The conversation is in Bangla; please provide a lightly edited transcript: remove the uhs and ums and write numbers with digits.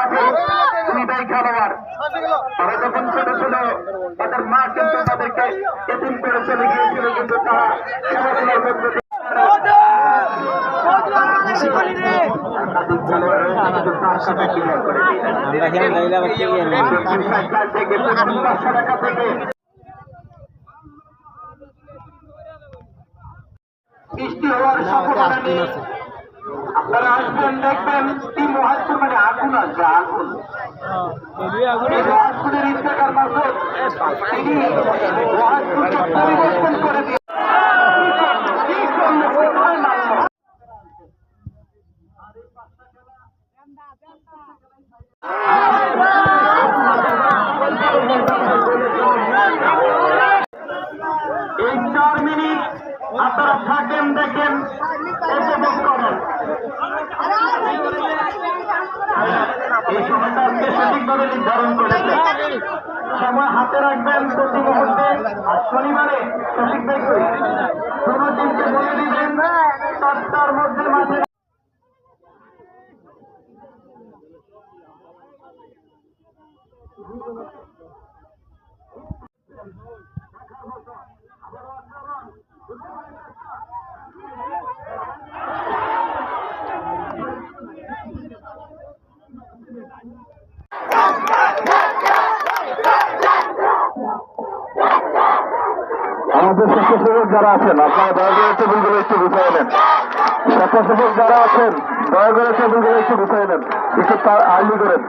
মাঠে দুইটাই খেলোয়াড়। তারা যখন ছোট ছিল তাদের মা কিন্তু তাদেরকে এতিম করে চলে গিয়েছিল, কিন্তু তারা খেলাধুলার মধ্যে বৃষ্টি হওয়ার সম্ভাবনা নেই। আপনারা আসবেন, দেখবেন কি মহাজপুর মানে আগুন আসবে, আগুন। মহাজপুরের ইফতেখার মাসুদ তিনি মহাজপুরকে পরিবর্তন করে দিয়ে এই 4 মিনিট আপনারা থাকেন, দেখেন, উপভোগ করেন। এই সময়টা আজকে সঠিকভাবে নির্ধারণ করেছে। সময় হাতে রাখবেন প্রতি মুহূর্তে। আর শনিবারে সঠিক দেখবে কোনো দিনকে বলে দিবেন 7টার মধ্যে মাঝে আমাদের স্বেচ্ছাসেবক যারা আছেন আপনারা দয়া করে টেবিলগুলো একটু গুছিয়ে নেন। স্বেচ্ছাসেবক যারা আছেন দয়া করে টেবিলগুলো একটু গুছিয়ে নেন, একটু আর্লি করেন।